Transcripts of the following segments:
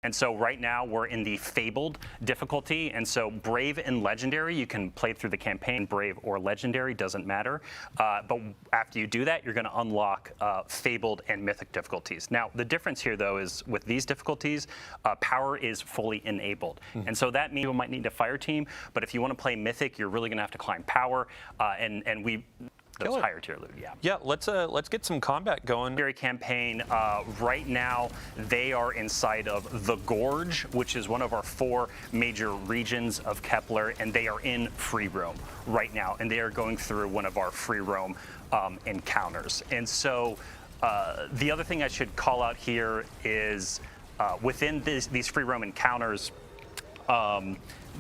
And so right now we're in the Fabled difficulty, and so Brave and Legendary, you can play through the campaign, Brave or Legendary, doesn't matter. But after you do that, you're going to unlock Fabled and Mythic difficulties. Now, the difference here, though, is with these difficulties, power is fully enabled. And so that means you might need a fire team, but if you want to play Mythic, you're really going to have to climb power, and we... Those higher tier loot, yeah. Yeah, let's get some combat going. Campaign, right now, they are inside of the Gorge, which is one of our 4 major regions of Kepler, and they are in free roam right now, and they are going through one of our free roam encounters. And so the other thing I should call out here is within these free roam encounters,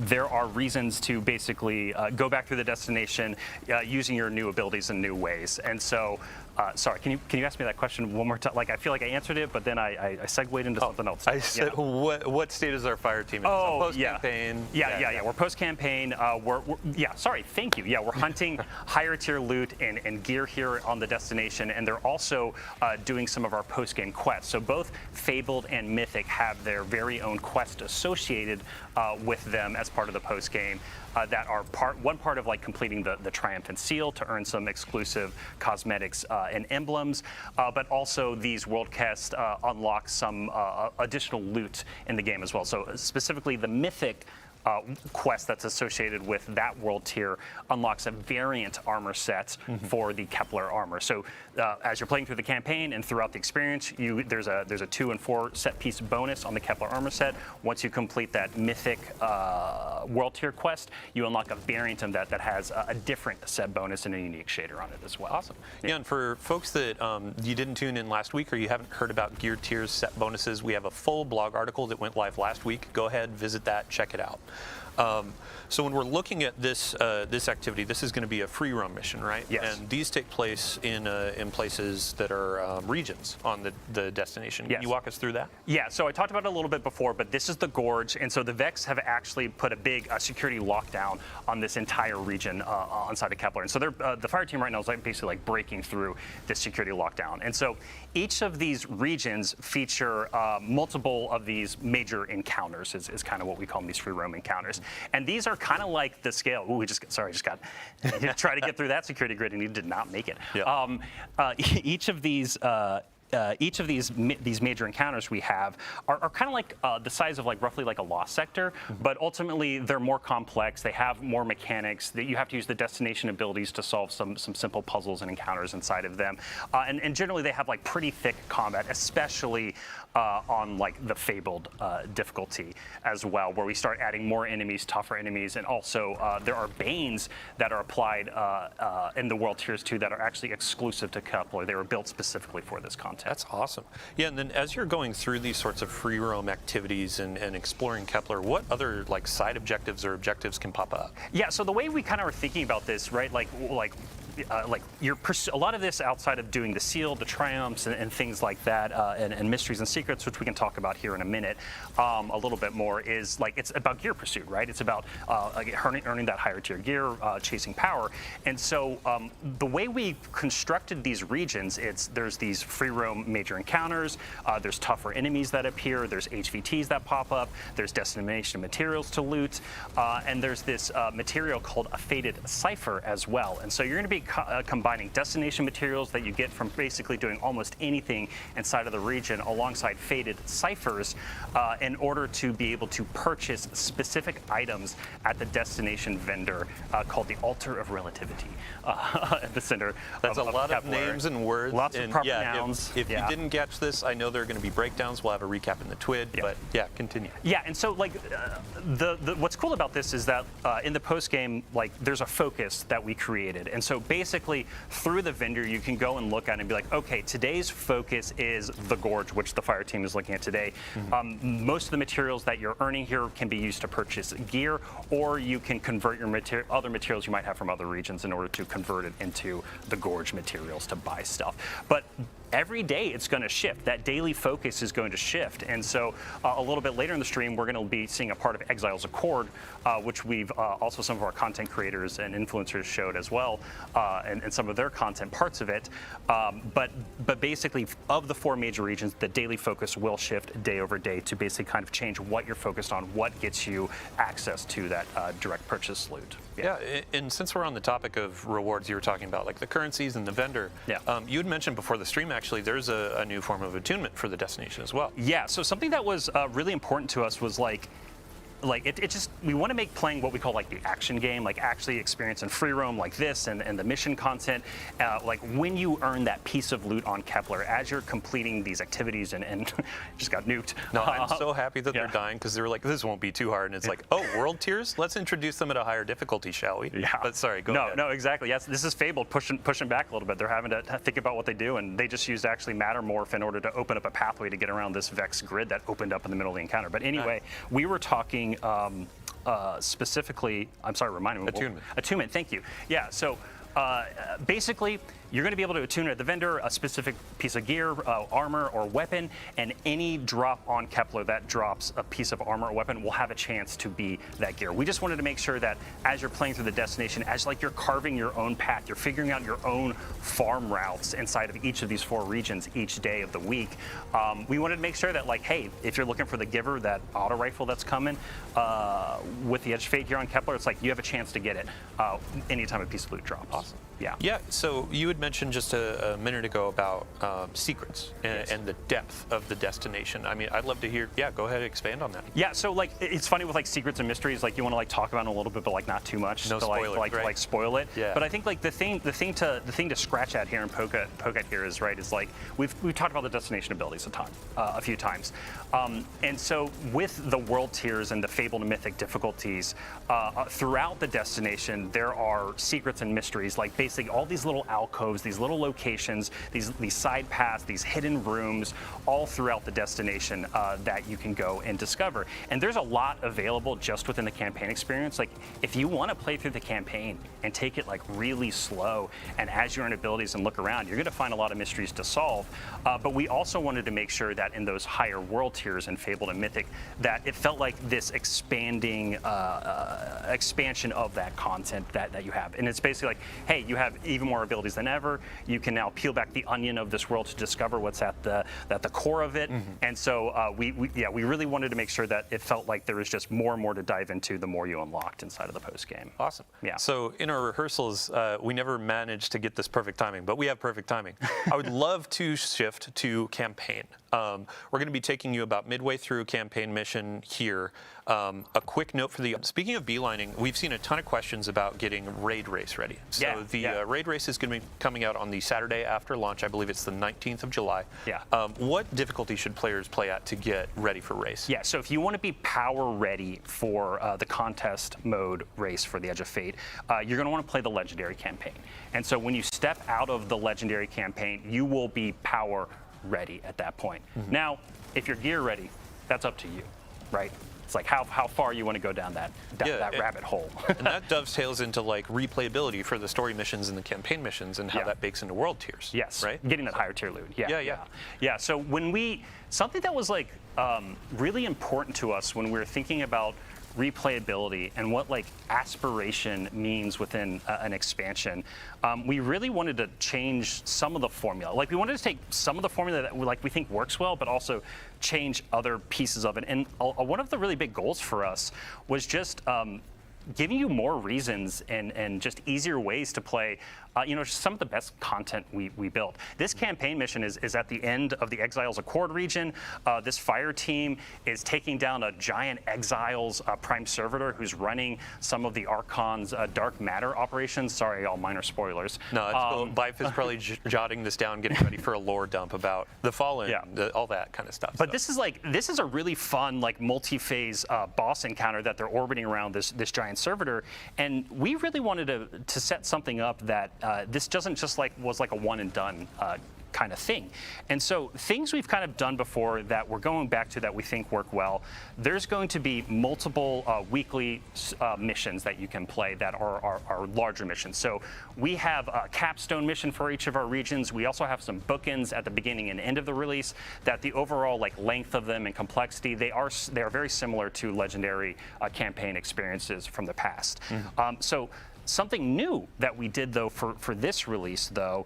there are reasons to basically go back through the destination using your new abilities in new ways. And so, sorry, can you ask me that question one more time? Like, I feel like I answered it, but then I segued into something else. I said, what state is our fire team in? Oh, post-campaign. Yeah. We're post-campaign. Sorry, thank you. Yeah, we're hunting higher tier loot and gear here on the destination, and they're also doing some of our post-game quests. So both Fabled and Mythic have their very own quest associated with them as part of the post-game that are one part of like completing the Triumphant Seal to earn some exclusive cosmetics and emblems, but also these world quests unlock some additional loot in the game as well. So specifically the Mythic quest that's associated with that world tier unlocks a variant armor set for the Kepler armor. So as you're playing through the campaign and throughout the experience, there's a 2 and 4 set piece bonus on the Kepler armor set. Once you complete that Mythic world tier quest, you unlock a variant of that has a different set bonus and a unique shader on it as well. Awesome. Yeah, and for folks that you didn't tune in last week or you haven't heard about gear tiers set bonuses, we have a full blog article that went live last week. Go ahead, visit that, check it out. So when we're looking at this activity, this is going to be a free roam mission, right? Yes. And these take place in places that are regions on the destination. Yes. Can you walk us through that? Yeah. So I talked about it a little bit before, but this is the Gorge, and so the Vex have actually put a big security lockdown on this entire region on side of Kepler, and so the fire team right now is basically like breaking through this security lockdown, and so each of these regions feature multiple of these major encounters. Is kind of what we call them, these free roam encounters, and these are kind of like the scale. Ooh, I just got try to get through that security grid, and he did not make it. Yeah. Each of these major encounters we have are kind of like the size of like roughly like a lost sector, but ultimately they're more complex. They have more mechanics. That you have to use the destination abilities to solve some simple puzzles and encounters inside of them, and generally they have like pretty thick combat, especially on like the Fabled difficulty as well, where we start adding more enemies, tougher enemies, and also there are Banes that are applied in the world tiers 2 that are actually exclusive to Kepler. They were built specifically for this content. That's awesome. Yeah, and then as you're going through these sorts of free roam activities and exploring Kepler, what other like side objectives or objectives can pop up? Yeah, so the way we kind of are thinking about this, right, like a lot of this outside of doing the seal, the triumphs, and things like that, and mysteries and secrets, which we can talk about here in a minute, a little bit more, is like it's about gear pursuit, right? It's about earning that higher tier gear, chasing power, and so the way we constructed these regions, there's these free roam major encounters, there's tougher enemies that appear, there's HVTs that pop up, there's destination materials to loot, and there's this material called a Fated Cipher as well, and so you're going to be combining destination materials that you get from basically doing almost anything inside of the region alongside Fated Ciphers in order to be able to purchase specific items at the destination vendor called the Altar of Relativity at the center. That's a lot of Kepler. names and words. Lots of proper nouns. If you didn't catch this, I know there are going to be breakdowns. We'll have a recap in the TWID, but yeah, continue. Yeah, and so like what's cool about this is that in the post game, like there's a focus that we created, and so basically through the vendor you can go and look at it and be like, okay, today's focus is the Gorge, which the fire team is looking at today. Most of the materials that you're earning here can be used to purchase gear, or you can convert your other materials you might have from other regions in order to convert it into the Gorge materials to buy stuff. But every day it's going to shift. That daily focus is going to shift. And so a little bit later in the stream, we're going to be seeing a part of Exiles Accord, which we've also some of our content creators and influencers showed as well, and some of their content parts of it. But basically, of the 4 major regions, the daily focus will shift day over day to basically kind of change what you're focused on, what gets you access to that direct purchase loot. Yeah, and since we're on the topic of rewards, you were talking about like the currencies and the vendor. Yeah. You had mentioned before the stream, actually, there's a new form of attunement for the destination as well. Yeah, so something that was really important to us was like it just, we want to make playing what we call like the action game, like actually experiencing free roam like this and the mission content, like when you earn that piece of loot on Kepler as you're completing these activities and just got nuked. No, I'm so happy that they're dying because they were like, this won't be too hard. And it's like, oh, world tiers? Let's introduce them at a higher difficulty, shall we? Yeah. But sorry, go ahead. No, exactly. Yes, this is Fabled pushing back a little bit. They're having to think about what they do, and they just used actually Mattermorph in order to open up a pathway to get around this Vex grid that opened up in the middle of the encounter. But anyway, we were talking specifically, I'm sorry, remind me. Attunement. Attunement, thank you. Yeah, so basically, you're going to be able to attune at the vendor a specific piece of gear, armor, or weapon, and any drop on Kepler that drops a piece of armor or weapon will have a chance to be that gear. We just wanted to make sure that as you're playing through the destination, as like you're carving your own path, you're figuring out your own farm routes inside of each of these 4 regions each day of the week. We wanted to make sure that, like, hey, if you're looking for the Giver, that auto rifle that's coming with the Edge of Fate here on Kepler, it's like you have a chance to get it anytime a piece of loot drops. Awesome. Yeah. Yeah. So you had mentioned just a minute ago about secrets and the depth of the destination. I mean, I'd love to hear. Yeah, go ahead and expand on that. Yeah. So like, it's funny with like secrets and mysteries. Like you want to like talk about it a little bit, but like not too much. No to spoilers, like spoil it. Yeah. But I think like the thing to scratch at here and poke at here is right is like we've talked about the destination abilities a few times, and so with the world tiers and the fabled and mythic difficulties throughout the destination, there are secrets and mysteries like basically all these little alcoves, these little locations, these side paths, these hidden rooms, all throughout the destination that you can go and discover. And there's a lot available just within the campaign experience. Like if you want to play through the campaign and take it like really slow, and as you earn abilities and look around, you're going to find a lot of mysteries to solve. But we also wanted to make sure that in those higher world tiers in Fabled and Mythic, that it felt like this expanding expansion of that content that you have. And it's basically like, hey, you have even more abilities than ever. You can now peel back the onion of this world to discover what's at the core of it. And so we really wanted to make sure that it felt like there was just more and more to dive into the more you unlocked inside of the post game. Awesome. Yeah. So in our rehearsals, we never managed to get this perfect timing, but we have perfect timing. I would love to shift to campaign. We're going to be taking you about midway through campaign mission here. A quick note for speaking of beelining, we've seen a ton of questions about getting raid race ready. So raid race is going to be coming out on the Saturday after launch. I believe it's the 19th of July. Yeah. What difficulty should players play at to get ready for race? Yeah, so if you want to be power ready for the contest mode race for the Edge of Fate, you're going to want to play the Legendary campaign. And so when you step out of the Legendary campaign, you will be power ready at that point. Now, if you're gear ready, that's up to you, right? It's like how far you want to go down that rabbit hole. And that dovetails into like replayability for the story missions and the campaign missions and how that bakes into world tiers. Yes, right? Getting that higher tier loot. Yeah. So when something that was like really important to us when we were thinking about replayability and what like aspiration means within an expansion, we really wanted to change some of the formula. Like we wanted to take some of the formula that we think works well, but also change other pieces of it. And one of the really big goals for us was just giving you more reasons and just easier ways to play some of the best content we built. This campaign mission is at the end of the Exiles Accord region. This fire team is taking down a giant Exiles prime servitor who's running some of the Archon's dark matter operations. Sorry, all minor spoilers. No, it's cool. Bife is probably jotting this down, getting ready for a lore dump about the Fallen, all that kind of stuff. But this is a really fun like multi-phase boss encounter that they're orbiting around this giant servitor, and we really wanted to set something up that this doesn't just was like a one and done kind of thing. And so things we've kind of done before that we're going back to that we think work well, there's going to be multiple weekly missions that you can play that are larger missions. So we have a capstone mission for each of our regions. We also have some bookends at the beginning and end of the release that the overall like length of them and complexity, they are very similar to legendary campaign experiences from the past. So something new that we did, though, for this release, though,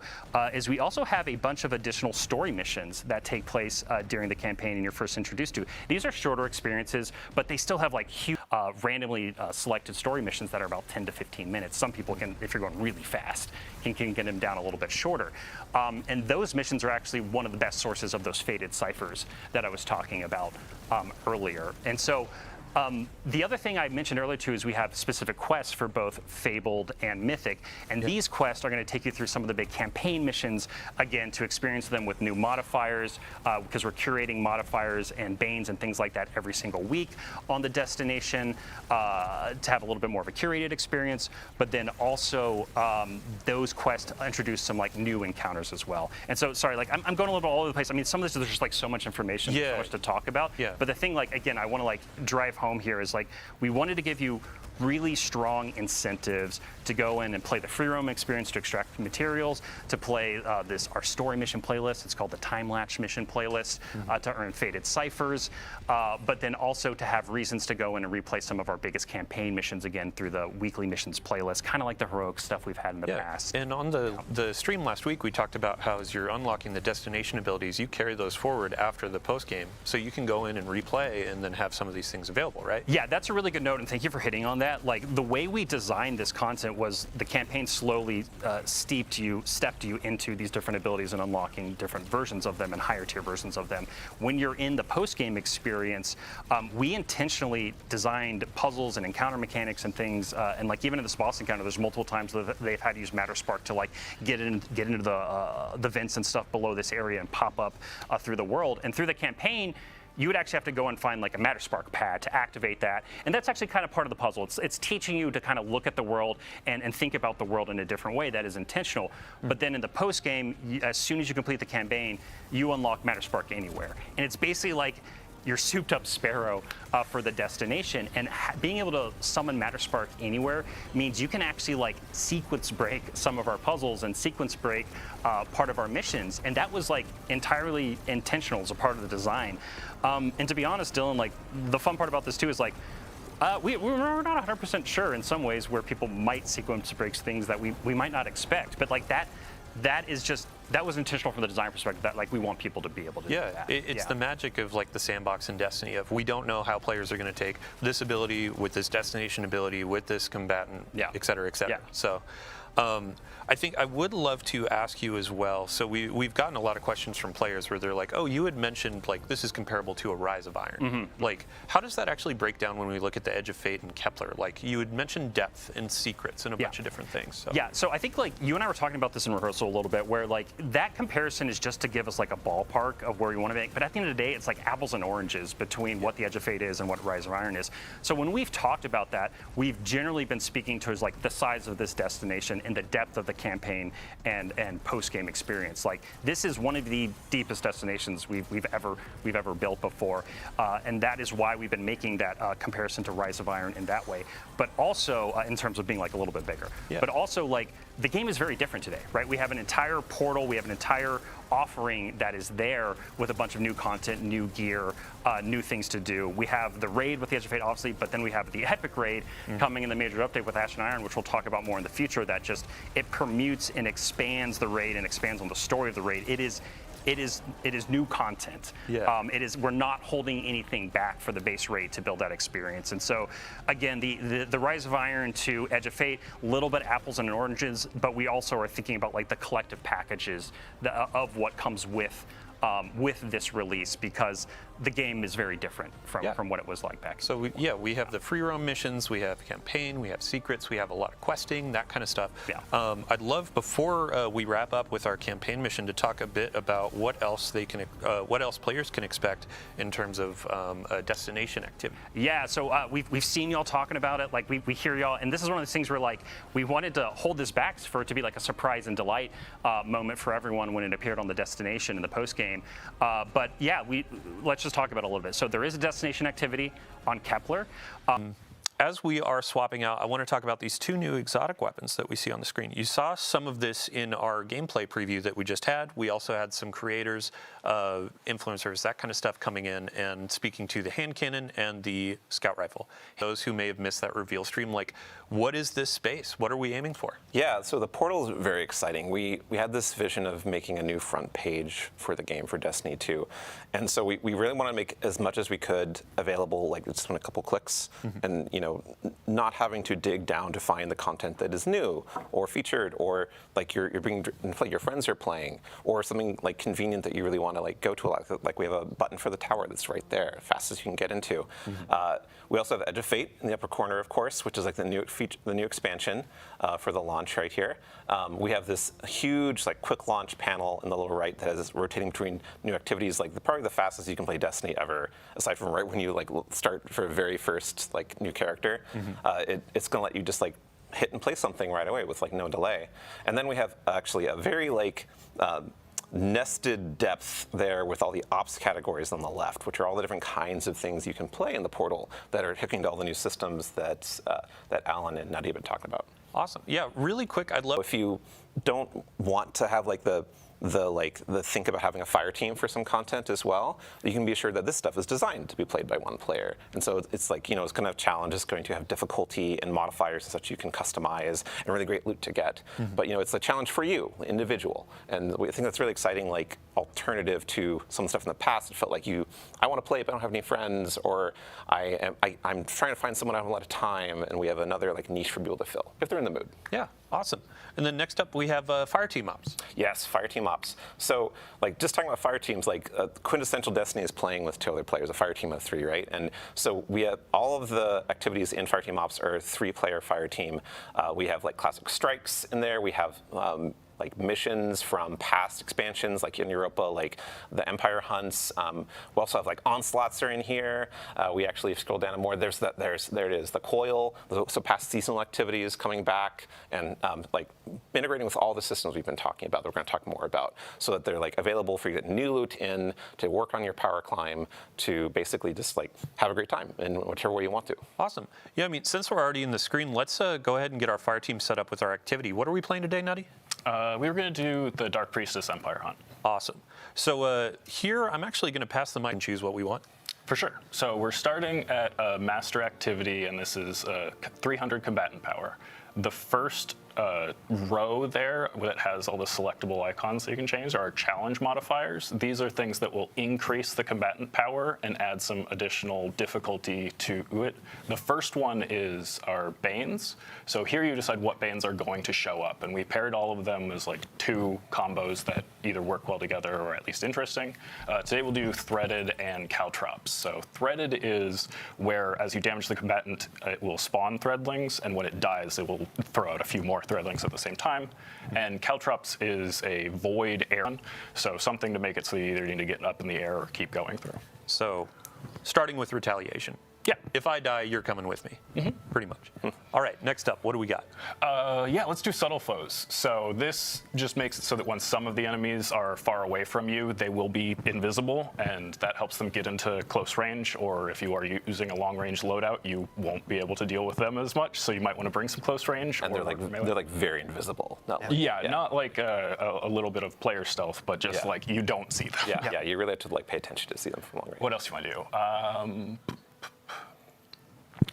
is we also have a bunch of additional story missions that take place during the campaign and you're first introduced to. These are shorter experiences, but they still have like huge, randomly selected story missions that are about 10 to 15 minutes. Some people can, if you're going really fast, can get them down a little bit shorter. And those missions are actually one of the best sources of those faded ciphers that I was talking about earlier. And so the other thing I mentioned earlier too is we have specific quests for both Fabled and Mythic, and these quests are going to take you through some of the big campaign missions, again, to experience them with new modifiers, because we're curating modifiers and banes and things like that every single week on the destination to have a little bit more of a curated experience, but then also those quests introduce some like new encounters as well. And so, sorry, like I'm going a little all over the place. I mean, some of this is just like so much information, so much to talk about. But the thing, like, again, I want to like drive home here is like we wanted to give you really strong incentives to go in and play the free roam experience to extract materials, to play our story mission playlist. It's called the time lapse mission playlist, to earn faded ciphers, but then also to have reasons to go in and replay some of our biggest campaign missions again through the weekly missions playlist, kind of like the heroic stuff we've had in the past. And on the stream last week, we talked about how as you're unlocking the destination abilities, you carry those forward after the post game, so you can go in and replay and then have some of these things available, right? Yeah, that's a really good note, and thank you for hitting on that. Like the way we designed this content was the campaign slowly stepped you into these different abilities and unlocking different versions of them and higher tier versions of them. When you're in the post-game experience, we intentionally designed puzzles and encounter mechanics and things, and like even in this boss encounter, there's multiple times that they've had to use Matter Spark to like get into the vents and stuff below this area and pop up through the world. And through the campaign, you would actually have to go and find like a Matter Spark pad to activate that. And that's actually kind of part of the puzzle. It's teaching you to kind of look at the world and think about the world in a different way that is intentional. But then in the post game, as soon as you complete the campaign, you unlock Matter Spark anywhere. And it's basically like your souped up sparrow for the destination, and being able to summon Matter Spark anywhere means you can actually like sequence break some of our puzzles and sequence break part of our missions, and that was like entirely intentional as a part of the design. And to be honest, Dylan, like the fun part about this too is like we're not 100% sure in some ways where people might sequence break things that we might not expect, but like that was intentional from the design perspective, that like we want people to be able to do that. It's the magic of like the sandbox in Destiny of we don't know how players are going to take this ability with this destination ability with this combatant, et cetera, et cetera. So I think I would love to ask you as well. So we've gotten a lot of questions from players where they're like, oh, you had mentioned like this is comparable to a Rise of Iron. Like, how does that actually break down when we look at the Edge of Fate and Kepler? Like, you had mentioned depth and secrets and a bunch of different things. So. Yeah, so I think like you and I were talking about this in rehearsal a little bit, where like that comparison is just to give us like a ballpark of where we want to make. But at the end of the day, it's like apples and oranges between what the Edge of Fate is and what Rise of Iron is. So when we've talked about that, we've generally been speaking towards like the size of this destination and the depth of the campaign and post-game experience. Like, this is one of the deepest destinations we've ever built before, and that is why we've been making that comparison to Rise of Iron in that way. But also in terms of being like a little bit bigger. But also like the game is very different today, right? We have an entire portal, we have an entire offering that is there with a bunch of new content, new gear, new things to do. We have the raid with the Edge of Fate, obviously, but then we have the epic raid coming in the major update with Ash and Iron, which we'll talk about more in the future. That just it permutes and expands the raid and expands on the story of the raid. It is new content. We're not holding anything back for the base raid to build that experience. And so, again, the Rise of Iron to Edge of Fate, a little bit apples and oranges, but we also are thinking about like the collective packages of what comes with this release, because the game is very different from what it was like back. So we have the free roam missions, we have campaign, we have secrets, we have a lot of questing, that kind of stuff. Yeah. I'd love, before we wrap up with our campaign mission, to talk a bit about what else players can expect in terms of a destination activity. Yeah, so we've seen y'all talking about it. Like we hear y'all, and this is one of those things where like we wanted to hold this back for it to be like a surprise and delight moment for everyone when it appeared on the destination in the post game. But yeah, let's just talk about it a little bit. So there is a destination activity on Kepler. As we are swapping out, I want to talk about these two new exotic weapons that we see on the screen. You saw some of this in our gameplay preview that we just had. We also had some creators, influencers, that kind of stuff coming in and speaking to the hand cannon and the scout rifle. Those who may have missed that reveal stream, like, what is this space? What are we aiming for? Yeah, so the portal is very exciting. We had this vision of making a new front page for the game for Destiny 2. And so we really want to make as much as we could available, like just in a couple clicks, and not having to dig down to find the content that is new or featured, or like you're being your friends are playing, or something like convenient that you really want to like go to a lot. Like we have a button for the tower that's right there, fastest you can get into. We also have Edge of Fate in the upper corner, of course, which is like the new expansion for the launch right here. We have this huge like quick launch panel in the lower right that is rotating between new activities, like probably the fastest you can play Destiny ever, aside from right when you like start for a very first like new character. It's going to let you just like hit and play something right away with like no delay. And then we have actually a very like nested depth there with all the ops categories on the left, which are all the different kinds of things you can play in the portal that are hooking to all the new systems that Alan and Nadia have been talking about. Awesome. Yeah, really quick, I'd love if you don't want to have like the think about having a fire team for some content as well, you can be assured that this stuff is designed to be played by one player. And so it's like, it's going to have challenges, going to have difficulty and modifiers and such you can customize, and really great loot to get. But it's a challenge for you, individual. And we think that's really exciting, like alternative to some stuff in the past. It felt like I want to play but I don't have any friends, or I'm trying to find someone I have a lot of time, and we have another like niche for people to fill if they're in the mood. Yeah, awesome. And then next up we have fire team ops. Yes, fire team ops. So like just talking about fire teams, like quintessential Destiny is playing with 2 other players, a fire team of 3, right? And so we have all of the activities in fire team ops are 3-player fire team. We have like classic strikes in there. We have like missions from past expansions, like in Europa, like the Empire hunts. We also have like onslaughts are in here. We actually scroll down more. There it is, the coil. So past seasonal activities coming back, and like integrating with all the systems we've been talking about that we're going to talk more about, so that they're like available for you to get new loot in, to work on your power climb, to basically just like have a great time in whichever way you want to. Awesome. Yeah, I mean, since we're already in the screen, let's go ahead and get our fire team set up with our activity. What are we playing today, Nutty? We were going to do the Dark Priestess Empire hunt. Awesome. So here, I'm actually going to pass the mic and choose what we want. For sure. So we're starting at a master activity, and this is 300 combatant power. The first row there that has all the selectable icons that you can change are challenge modifiers. These are things that will increase the combatant power and add some additional difficulty to it. The first one is our Banes. So here you decide what Banes are going to show up, and we paired all of them as like 2 combos that either work well together or at least interesting. Today we'll do Threaded and Caltrops. So Threaded is where as you damage the combatant, it will spawn threadlings, and when it dies, it will throw out a few more threadlings at the same time. And Caltrops is a void air, so something to make it so you either need to get up in the air or keep going through. So starting with retaliation. Yeah. If I die, you're coming with me, pretty much. All right, next up, what do we got? Yeah, let's do subtle foes. So this just makes it so that when some of the enemies are far away from you, they will be invisible, and that helps them get into close range, or if you are using a long-range loadout, you won't be able to deal with them as much, so you might want to bring some close range. And they're like very invisible. Not like, not like a little bit of player stealth, but just like you don't see them. Yeah, you really have to like pay attention to see them from long range. What else do you want to do?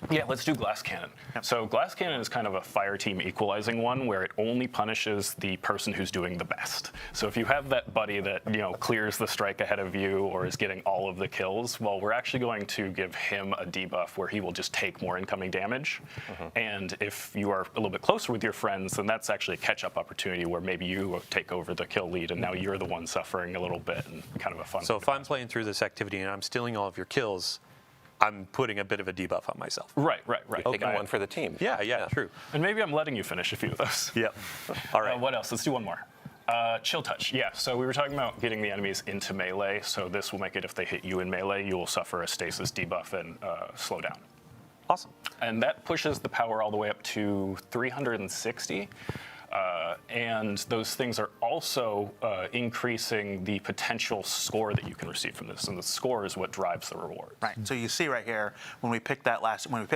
Yeah, let's do glass cannon. Yep. So glass cannon is kind of a fire team equalizing one where it only punishes the person who's doing the best. So if you have that buddy that clears the strike ahead of you or is getting all of the kills, well, we're actually going to give him a debuff where he will just take more incoming damage. And if you are a little bit closer with your friends, then that's actually a catch-up opportunity where maybe you take over the kill lead and now you're the one suffering a little bit, and kind of a fun. So if I'm playing through this activity and I'm stealing all of your kills, I'm putting a bit of a debuff on myself. Right. Taking one for the team. Yeah, true. And maybe I'm letting you finish a few of those. Yep. All right. What else? Let's do one more. Chill touch. Yeah, so we were talking about getting the enemies into melee. So this will make it if they hit you in melee, you will suffer a stasis debuff and slow down. Awesome. And that pushes the power all the way up to 360. And those things are also increasing the potential score that you can receive from this, and the score is what drives the reward. Right. So you see right here when we picked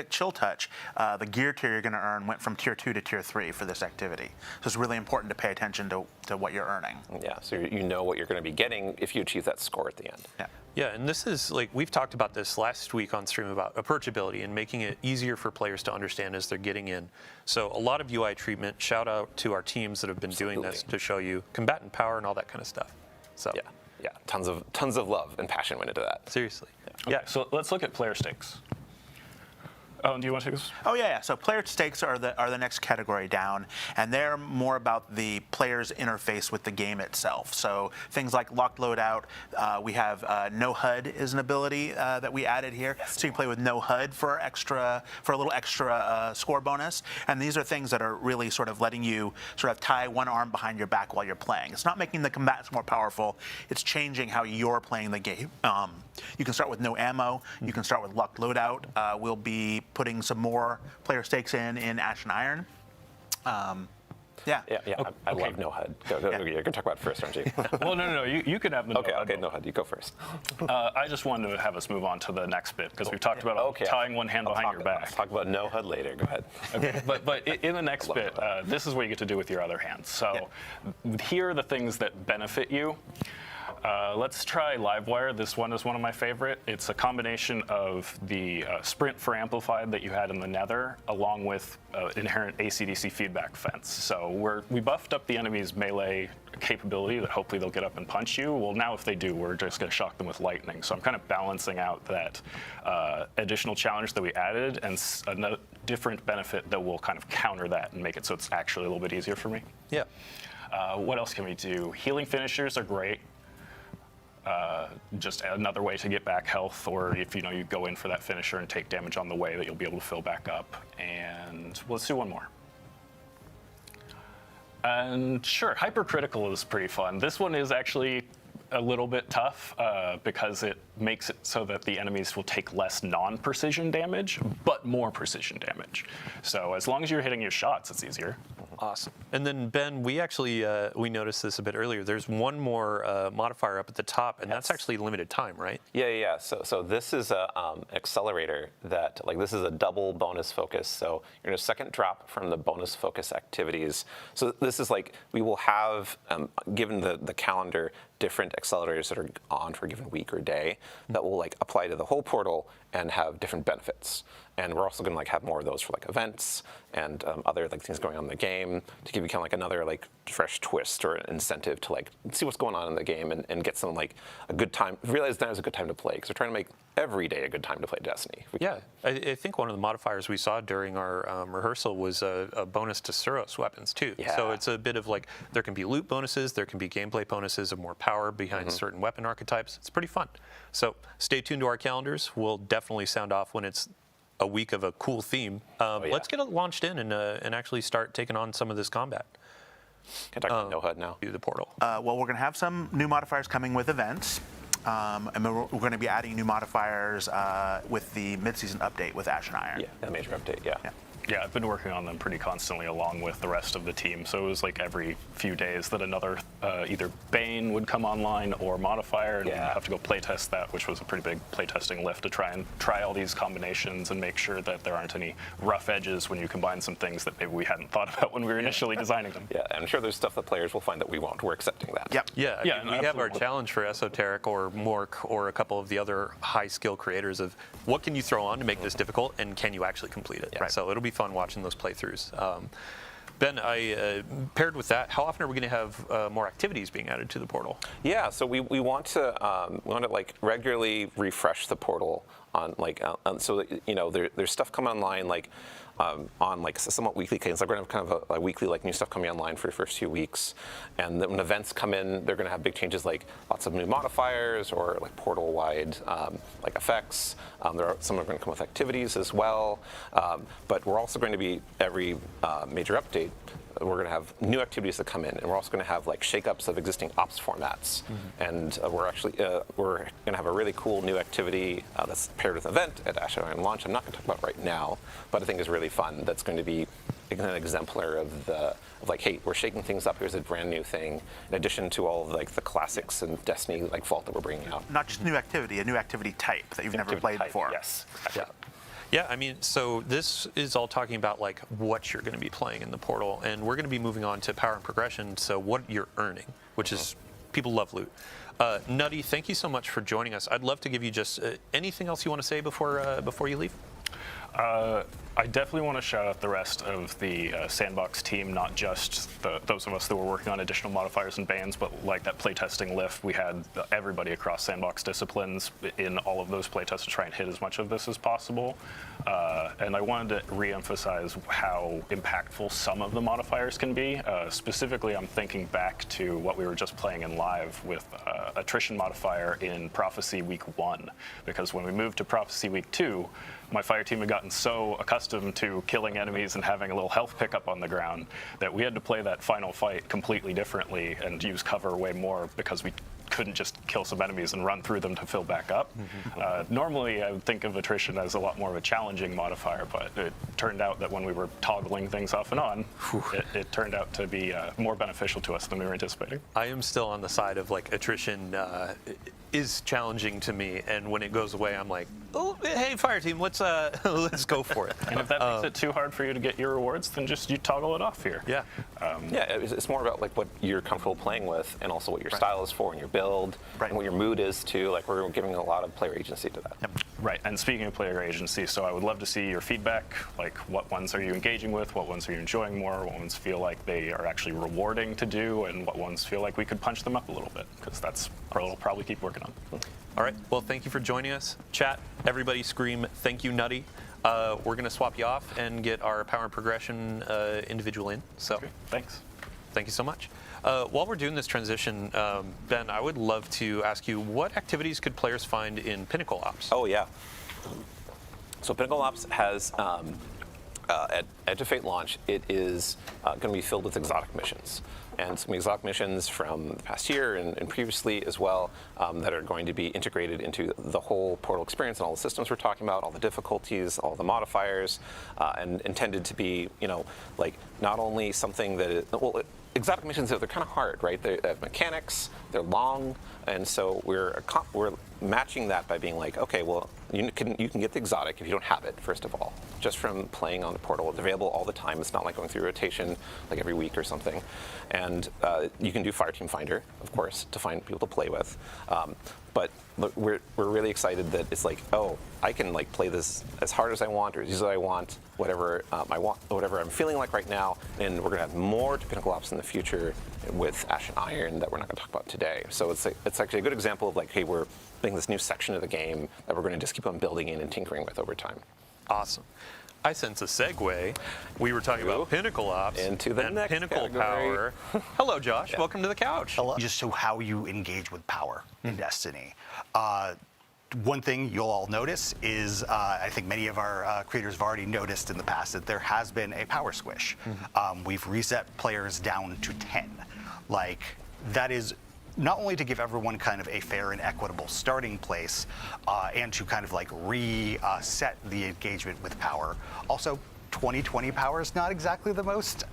Chill Touch, the gear tier you're going to earn went from tier 2 to tier 3 for this activity. So it's really important to pay attention to what you're earning. Yeah. So you know what you're going to be getting if you achieve that score at the end. Yeah. Yeah, and this is we've talked about this last week on stream about approachability and making it easier for players to understand as they're getting in. So a lot of UI treatment. Shout out to our teams that have been doing this to show you combatant power and all that kind of stuff. So yeah, tons of love and passion went into that. Seriously. Yeah. So let's look at player stakes. Oh, do you want to take this? Oh yeah. So player stakes are the next category down, and they're more about the player's interface with the game itself. So things like locked loadout. We have no HUD is an ability that we added here. So you play with no HUD for a little extra score bonus. And these are things that are really sort of letting you sort of tie one arm behind your back while you're playing. It's not making the combatants more powerful. It's changing how you're playing the game. You can start with no ammo. You can start with locked loadout. We'll be putting some more player stakes in Ash and Iron. Yeah. I love no HUD. Go. You're gonna talk about it first, aren't you? Well, no. You can have the Okay, no HUD. You go first. I just wanted to have us move on to the next bit because we've talked about tying one hand behind your back. Let's talk about no HUD later. Go ahead. Okay. But in the next bit, this is what you get to do with your other hand. So here are the things that benefit you. Let's try Livewire. This one is one of my favorite. It's a combination of the sprint for amplified that you had in the Nether, along with inherent AC/DC feedback fence. So we buffed up the enemy's melee capability that hopefully they'll get up and punch you. Well, now if they do, we're just going to shock them with lightning. So I'm kind of balancing out that additional challenge that we added and a different benefit that will kind of counter that and make it so it's actually a little bit easier for me. Yeah. What else can we do? Healing finishers are great. Just another way to get back health, or if you go in for that finisher and take damage on the way, that you'll be able to fill back up. And let's do one more. And sure, hypercritical is pretty fun. This one is actually a little bit tough because it makes it so that the enemies will take less non-precision damage, but more precision damage. So as long as you're hitting your shots, it's easier. Awesome. And then Ben, we actually we noticed this a bit earlier. There's one more modifier up at the top, and that's actually limited time, right? Yeah. So this is a accelerator that this is a double bonus focus. So you're gonna second drop from the bonus focus activities. So this is we will have given the calendar different accelerators that are on for a given week or day that will apply to the whole portal and have different benefits. And we're also going to have more of those for events and other things going on in the game to give you kind of another fresh twist or incentive to see what's going on in the game and get some a good time. Realize that is a good time to play because we're trying to make every day a good time to play Destiny. Yeah, I think one of the modifiers we saw during our rehearsal was a bonus to Suros weapons too. Yeah. So it's a bit of there can be loot bonuses, there can be gameplay bonuses of more power behind certain weapon archetypes. It's pretty fun. So stay tuned to our calendars. We'll definitely sound off when it's a week of a cool theme. Let's get it launched in and actually start taking on some of this combat. Can I talk about no HUD now? Do the portal. Well, we're going to have some new modifiers coming with events. And we're going to be adding new modifiers with the mid-season update with Ash and Iron. Yeah, that major update, yeah. Yeah, I've been working on them pretty constantly along with the rest of the team. So it was like every few days that another either Bane would come online or modifier, and we'd have to go playtest that, which was a pretty big playtesting lift to try all these combinations and make sure that there aren't any rough edges when you combine some things that maybe we hadn't thought about when we were initially designing them. Yeah, I'm sure there's stuff that players will find that we won't. We're accepting that. Yep. Yeah, I mean, we have our challenge for Esoteric or Mork or a couple of the other high-skill creators of what can you throw on to make this difficult, and can you actually complete it? Right. So it'll be fun watching those playthroughs. Ben, paired with that, how often are we going to have more activities being added to the portal? Yeah, so we want to like regularly refresh the portal on like so that, you know, there's stuff coming online like on like somewhat weekly cadence. Like we're gonna have kind of a weekly like new stuff coming online for the first few weeks, and then when events come in, they're gonna have big changes like lots of new modifiers or like portal-wide like effects. Some are going to come with activities as well, but we're also going to be every major update. We're going to have new activities that come in, and we're also going to have like shakeups of existing ops formats. And we're going to have a really cool new activity that's paired with an event at Ash Iron launch. I'm not going to talk about right now, but I think is really fun. That's going to be an exemplar of like, hey, we're shaking things up. Here's a brand new thing, in addition to all of like the classics and Destiny like Vault that we're bringing out. Not just new activity, a new activity type that you've never played before. Yes. Yeah. Yeah, I mean, so this is all talking about like what you're going to be playing in the portal, and we're going to be moving on to power and progression. So what you're earning, which is people love loot. Nutty, thank you so much for joining us. I'd love to give you just anything else you want to say before you leave. I definitely want to shout out the rest of the Sandbox team, not just those of us that were working on additional modifiers and bans, but like that playtesting lift. We had everybody across Sandbox disciplines in all of those playtests to try and hit as much of this as possible. And I wanted to re-emphasize how impactful some of the modifiers can be. Specifically, I'm thinking back to what we were just playing in live with attrition modifier in Prophecy Week 1, because when we moved to Prophecy Week 2, my fire team had gotten so accustomed to killing enemies and having a little health pickup on the ground that we had to play that final fight completely differently and use cover way more because we couldn't just kill some enemies and run through them to fill back up. Normally, I would think of attrition as a lot more of a challenging modifier, but it turned out that when we were toggling things off and on, it turned out to be more beneficial to us than we were anticipating. I am still on the side of like attrition is challenging to me, and when it goes away, I'm like, oh, hey, fire team, let's go for it. And if that makes it too hard for you to get your rewards, then just you toggle it off here. Yeah. Yeah, it's more about like what you're comfortable playing with, and also what your style is for, and your build, and what your mood is too. Like we're giving a lot of player agency to that. Right, and speaking of player agency, so I would love to see your feedback, like what ones are you engaging with, what ones are you enjoying more, what ones feel like they are actually rewarding to do, and what ones feel like we could punch them up a little bit, because that's what we'll probably keep working on. All right, well, thank you for joining us. Chat, everybody scream, thank you, Nutty. We're going to swap you off and get our power and progression individual in. So, Okay, thanks. Thank you so much. While we're doing this transition, Ben, I would love to ask you, what activities could players find in Pinnacle Ops? Oh, yeah. So Pinnacle Ops has, at Edge of Fate launch, it is going to be filled with exotic missions. And some exotic missions from the past year and previously as well that are going to be integrated into the whole portal experience and all the systems we're talking about, all the difficulties, all the modifiers, and intended to be, you know, like not only something that is, well, exotic missions, they're kind of hard, right? They have mechanics, they're long, and so we're matching that by being like, okay, well, you can get the exotic if you don't have it, first of all, just from playing on the portal. It's available all the time. It's not like going through rotation like every week or something. And you can do Fireteam Finder, of course, to find people to play with. But we're really excited that it's like, oh, I can like play this as hard as I want or as easy as I want, whatever whatever I'm feeling like right now. And we're going to have more to Pinnacle Ops in the future with Ash and Iron that we're not going to talk about today. So it's actually a good example of like, hey, we're making this new section of the game that we're going to just keep on building in and tinkering with over time. Awesome. I sense a segue. We were talking about Pinnacle Ops into the and next Pinnacle category. Power. Hello, Josh. Yeah. Welcome to the couch. Hello. Just so how you engage with power in Destiny. One thing you'll all notice is, I think many of our creators have already noticed in the past that there has been a power squish. We've reset players down to 10. Like, that is not only to give everyone kind of a fair and equitable starting place, and to kind of like reset the engagement with power, also 2020 power is not exactly the most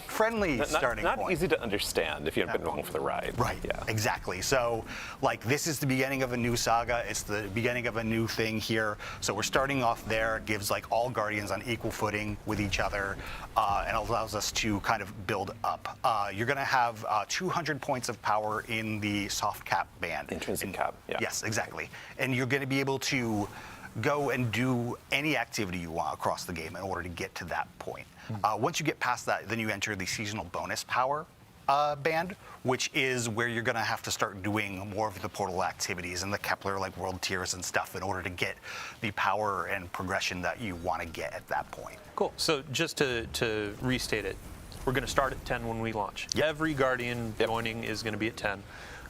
friendly starting not point. easy to understand if you haven't been along for the ride. Right, Yeah. exactly. So, like, this is the beginning of a new saga. It's the beginning of a new thing here. So we're starting off there. It gives, like, all Guardians on equal footing with each other and allows us to kind of build up. You're going to have 200 points of power in the soft cap band. Intrinsic cap, yeah. Yes, exactly. And you're going to be able to go and do any activity you want across the game in order to get to that point. Once you get past that, then you enter the seasonal bonus power band, which is where you're going to have to start doing more of the portal activities and the Kepler like world tiers and stuff in order to get the power and progression that you want to get at that point. Cool. So just to restate it, we're going to start at 10 when we launch. Yep. Every Guardian joining is going to be at 10.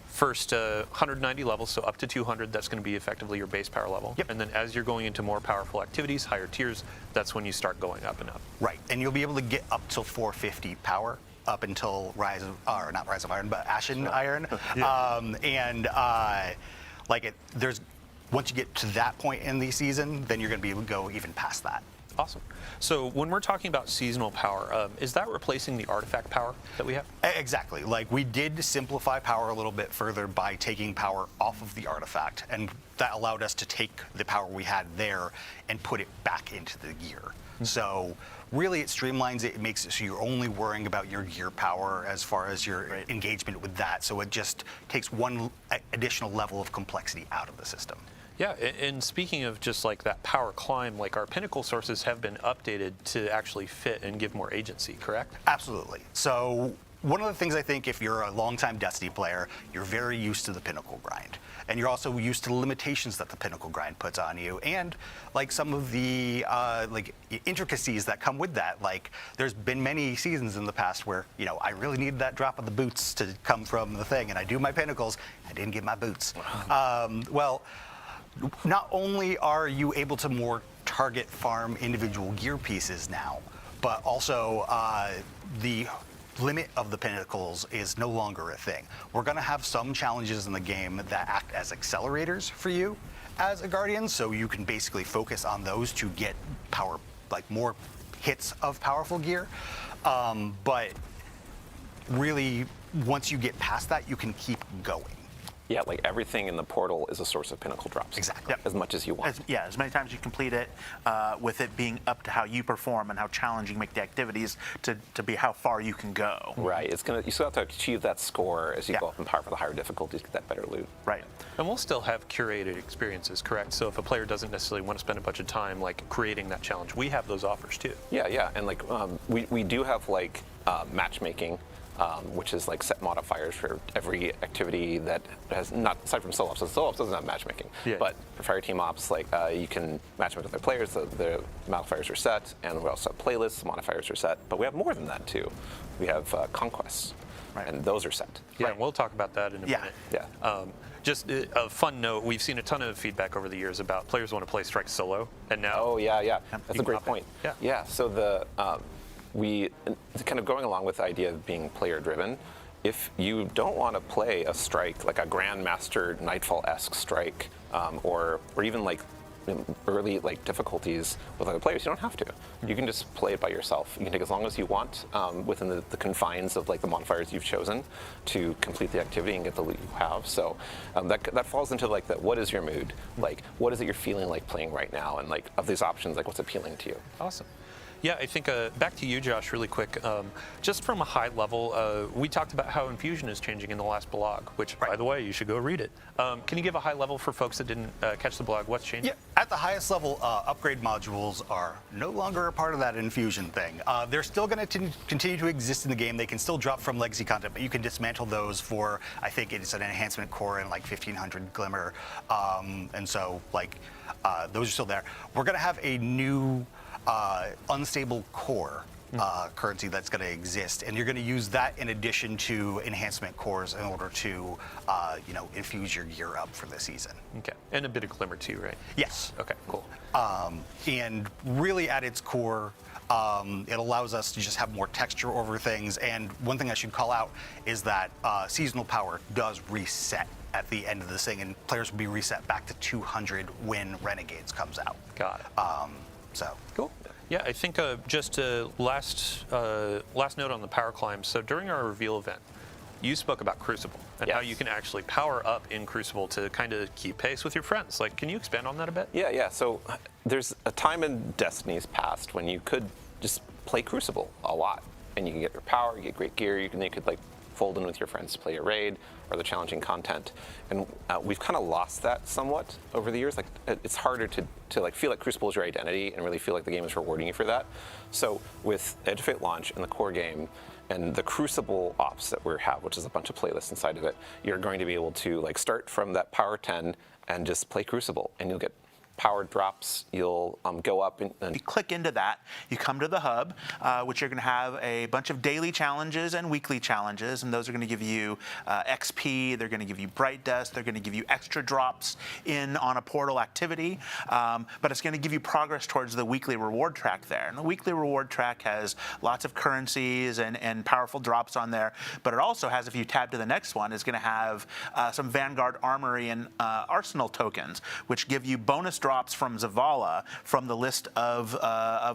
First 190 levels, so up to 200, that's going to be effectively your base power level. Yep. And then as you're going into more powerful activities, higher tiers, that's when you start going up and up. Right, and you'll be able to get up till 450 power up until Rise of, or not Rise of Iron, but Ashen Iron. There's once you get to that point in the season, then you're going to be able to go even past that. Awesome. So when we're talking about seasonal power, is that replacing the artifact power that we have? Exactly. Like, we did simplify power a little bit further by taking power off of the artifact, and that allowed us to take the power we had there and put it back into the gear. So really it streamlines it. It makes it so you're only worrying about your gear power as far as your engagement with that. So it just takes one additional level of complexity out of the system. Yeah, and speaking of just like that power climb, like our pinnacle sources have been updated to actually fit and give more agency, correct? Absolutely. So one of the things I think, if you're a longtime Destiny player, you're very used to the pinnacle grind. And you're also used to the limitations that the pinnacle grind puts on you, and like some of the intricacies that come with that. Like, there's been many seasons in the past where, you know, I really needed that drop of the boots to come from the thing, and I do my pinnacles, I didn't get my boots. Well, not only are you able to more target farm individual gear pieces now, but also the limit of the pinnacles is no longer a thing. We're going to have some challenges in the game that act as accelerators for you as a Guardian, so you can basically focus on those to get power, like more hits of powerful gear. But really, once you get past that, you can keep going. Yeah, like everything in the portal is a source of pinnacle drops. Exactly. As much as you want. As many times you complete it, with it being up to how you perform and how challenging you make the activities to be how far you can go. Right. You still have to achieve that score as you go up in power for the higher difficulties to get that better loot. Right. And we'll still have curated experiences, correct? So if a player doesn't necessarily want to spend a bunch of time like creating that challenge, we have those offers too. Yeah, and like we do have like matchmaking. Which is like set modifiers for every activity that has not, aside from solo ops. So solo ops doesn't have matchmaking, but for fire team ops, like you can match with other players. The modifiers are set, and we also have playlists. The modifiers are set, but we have more than that too. We have conquests, and those are set. Yeah, and we'll talk about that in a minute. Yeah. Just a fun note, we've seen a ton of feedback over the years about players want to play Strike solo, and now... Oh, yeah. That's a great point. Yeah. So we kind of going along with the idea of being player driven. If you don't want to play a strike, like a Grandmaster Nightfall-esque strike, or even like early like difficulties with other players, you don't have to. You can just play it by yourself. You can take as long as you want within the confines of like the modifiers you've chosen to complete the activity and get the loot you have. So that falls into like what is your mood? Like, what is it you're feeling like playing right now? And like of these options, like what's appealing to you? Awesome. Yeah, I think back to you, Josh, really quick. Just from a high level, we talked about how Infusion is changing in the last blog, which, by the way, you should go read it. Can you give a high level for folks that didn't catch the blog? What's changing? Yeah, at the highest level, upgrade modules are no longer a part of that Infusion thing. They're still going to continue to exist in the game. They can still drop from legacy content, but you can dismantle those for, I think it's an enhancement core and like 1500 Glimmer. And so, like, those are still there. We're going to have a new unstable core currency that's going to exist, and you're going to use that in addition to enhancement cores in order to infuse your gear up for the season. Okay, and a bit of Glimmer too, right? Yes. Okay, cool. And really at its core, it allows us to just have more texture over things. And one thing I should call out is that seasonal power does reset at the end of this thing, and players will be reset back to 200 when Renegades comes out. Got it. So cool. Yeah, I think just last note on the power climb. So during our reveal event, you spoke about Crucible and how you can actually power up in Crucible to kind of keep pace with your friends. Like, can you expand on that a bit? Yeah. So there's a time in Destiny's past when you could just play Crucible a lot, and you can get your power, you get great gear, you could like fold in with your friends to play a raid or the challenging content. And we've kind of lost that somewhat over the years. Like, it's harder to like feel like Crucible is your identity and really feel like the game is rewarding you for that. So with Edge of Fate launch and the core game and the Crucible ops that we have, which is a bunch of playlists inside of it, you're going to be able to like start from that power 10 and just play Crucible, and you'll get power drops. You'll go up and you click into that, you come to the hub, which you're going to have a bunch of daily challenges and weekly challenges, and those are going to give you XP, they're going to give you Bright Dust, they're going to give you extra drops in on a portal activity, but it's going to give you progress towards the weekly reward track there. And the weekly reward track has lots of currencies and powerful drops on there, but it also has, if you tab to the next one, is going to have some Vanguard Armory and Arsenal tokens, which give you bonus drops from Zavala from the list of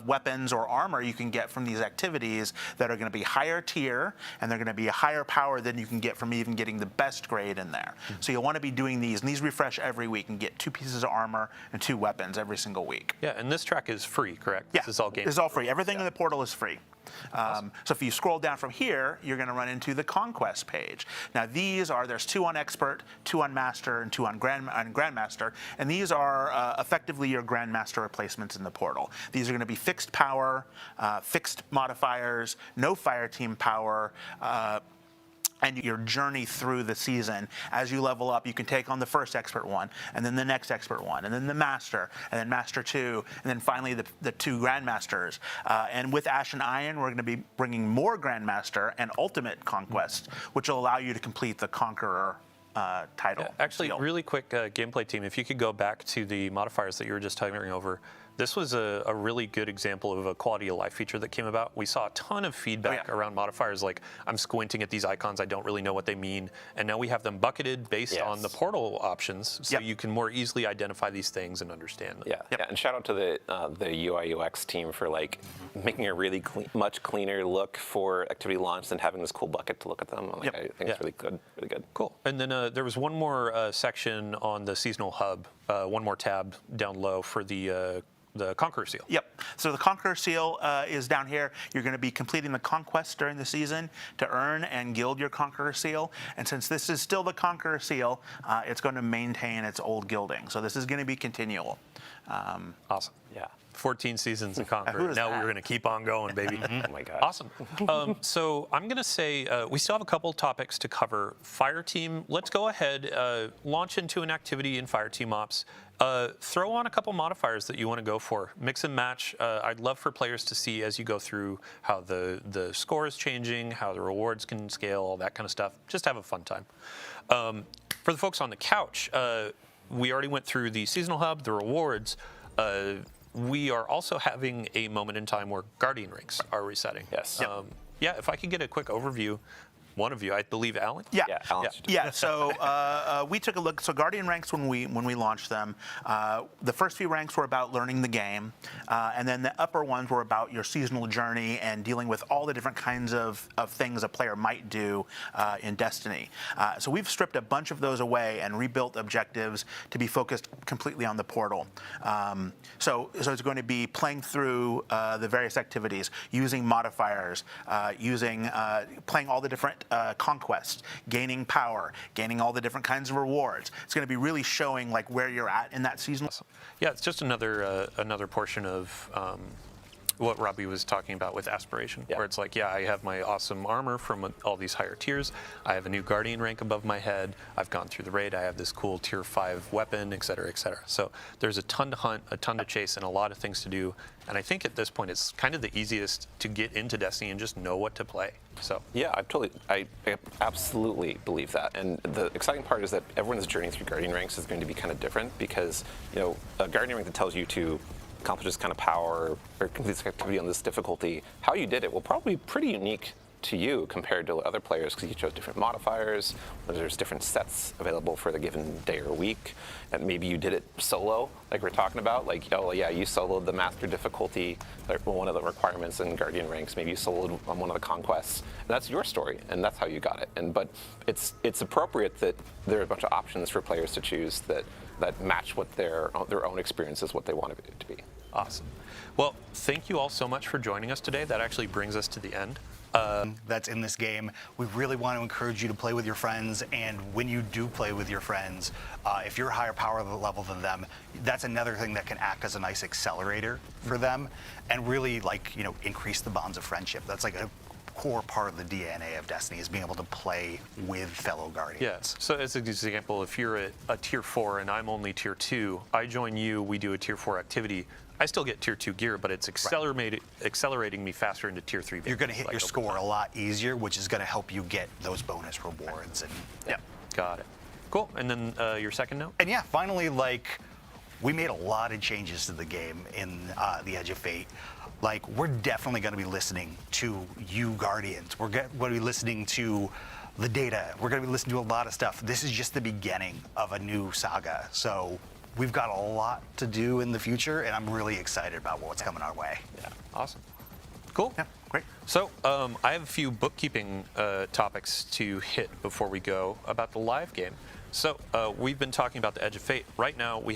weapons or armor you can get from these activities that are going to be higher tier, and they're going to be a higher power than you can get from even getting the best grade in there. So you'll want to be doing these, and these refresh every week, and get 2 pieces of armor and 2 weapons every single week. Yeah, and this track is free, correct? Yeah, This is all game. This is all free. Everything in the portal is free. Awesome. So if you scroll down from here, you're going to run into the Conquest page. Now there's 2 on Expert, 2 on Master, and 2 on Grandmaster, and these are effectively your Grandmaster replacements in the portal. These are going to be fixed power, fixed modifiers, no fire team power, and your journey through the season. As you level up, you can take on the first Expert one, and then the next Expert one, and then the Master, and then Master 2, and then finally the 2 Grandmasters. And with Ash and Iron, we're going to be bringing more Grandmaster and Ultimate Conquest, which will allow you to complete the Conqueror title. Yeah, actually, seal. really quick gameplay team, if you could go back to the modifiers that you were just talking over, this was a really good example of a quality of life feature that came about. We saw a ton of feedback around modifiers, like I'm squinting at these icons, I don't really know what they mean, and now we have them bucketed based on the portal options, so you can more easily identify these things and understand them. Yeah, and shout out to the UI UX team for like making a really much cleaner look for activity launch than having this cool bucket to look at them. Like, I think it's really good, really good. Cool. And then there was one more section on the seasonal hub, one more tab down low for the Conqueror Seal. Yep. So the Conqueror Seal is down here. You're going to be completing the conquests during the season to earn and gild your Conqueror Seal. And since this is still the Conqueror Seal, it's going to maintain its old gilding. So this is going to be continual. Awesome. Yeah. 14 seasons of Conqueror. Now we're going to keep on going, baby. Oh my God. Awesome. So I'm going to say we still have a couple topics to cover. Fireteam, let's go ahead, launch into an activity in Fireteam Ops. Throw on a couple modifiers that you want to go for. Mix and match. I'd love for players to see as you go through how the score is changing, how the rewards can scale, all that kind of stuff. Just have a fun time. For the folks on the couch, we already went through the seasonal hub, the rewards. We are also having a moment in time where Guardian ranks are resetting. Yes. Yeah, if I could get a quick overview. One of you, I believe, Alan. Yeah, Alan. Yeah. So we took a look. So Guardian ranks, when we launched them, the first few ranks were about learning the game, and then the upper ones were about your seasonal journey and dealing with all the different kinds of things a player might do in Destiny. So we've stripped a bunch of those away and rebuilt objectives to be focused completely on the portal. So it's going to be playing through the various activities, using modifiers, playing all the different conquests, gaining power, gaining all the different kinds of rewards. It's going to be really showing like where you're at in that season. Yeah, it's just another portion of what Robbie was talking about with aspiration, where it's like, yeah, I have my awesome armor from all these higher tiers. I have a new Guardian rank above my head. I've gone through the raid. I have this cool tier 5 weapon, et cetera, et cetera. So there's a ton to hunt, a ton to chase, and a lot of things to do. And I think at this point, it's kind of the easiest to get into Destiny and just know what to play. So yeah, I absolutely believe that. And the exciting part is that everyone's journey through Guardian ranks is going to be kind of different because, a Guardian rank that tells you to accomplish this kind of power or complete this activity on this difficulty, how you did it will probably be pretty unique to you compared to other players because you chose different modifiers, there's different sets available for the given day or week, and maybe you did it solo, like we're talking about, like, oh yeah, you soloed the master difficulty, like one of the requirements in Guardian ranks, maybe you soloed on one of the conquests, and that's your story, and that's how you got it. But it's appropriate that there are a bunch of options for players to choose that match what their own experiences, what they want it to be. Awesome. Well, thank you all so much for joining us today. That actually brings us to the end. That's in this game. We really want to encourage you to play with your friends, and when you do play with your friends, if you're a higher power level than them, that's another thing that can act as a nice accelerator for them and really, like, you know, increase the bonds of friendship. That's like a core part of the DNA of Destiny, is being able to play with fellow Guardians. Yes. So as an example, if you're at a tier 4 and I'm only tier 2, I join you, we do a tier 4 activity, I still get tier 2 gear, but it's accelerating me faster into tier 3. You're going to hit your score a lot easier, which is going to help you get those bonus rewards. And yeah, got it. Cool. And then your second note? And yeah, finally, like, we made a lot of changes to the game in the Edge of Fate. Like, we're definitely going to be listening to you Guardians. We're going to be listening to the data. We're going to be listening to a lot of stuff. This is just the beginning of a new saga. So we've got a lot to do in the future, and I'm really excited about what's coming our way. Yeah, awesome. Cool. Yeah, great. So I have a few bookkeeping topics to hit before we go about the live game. So we've been talking about the Edge of Fate. Right now we have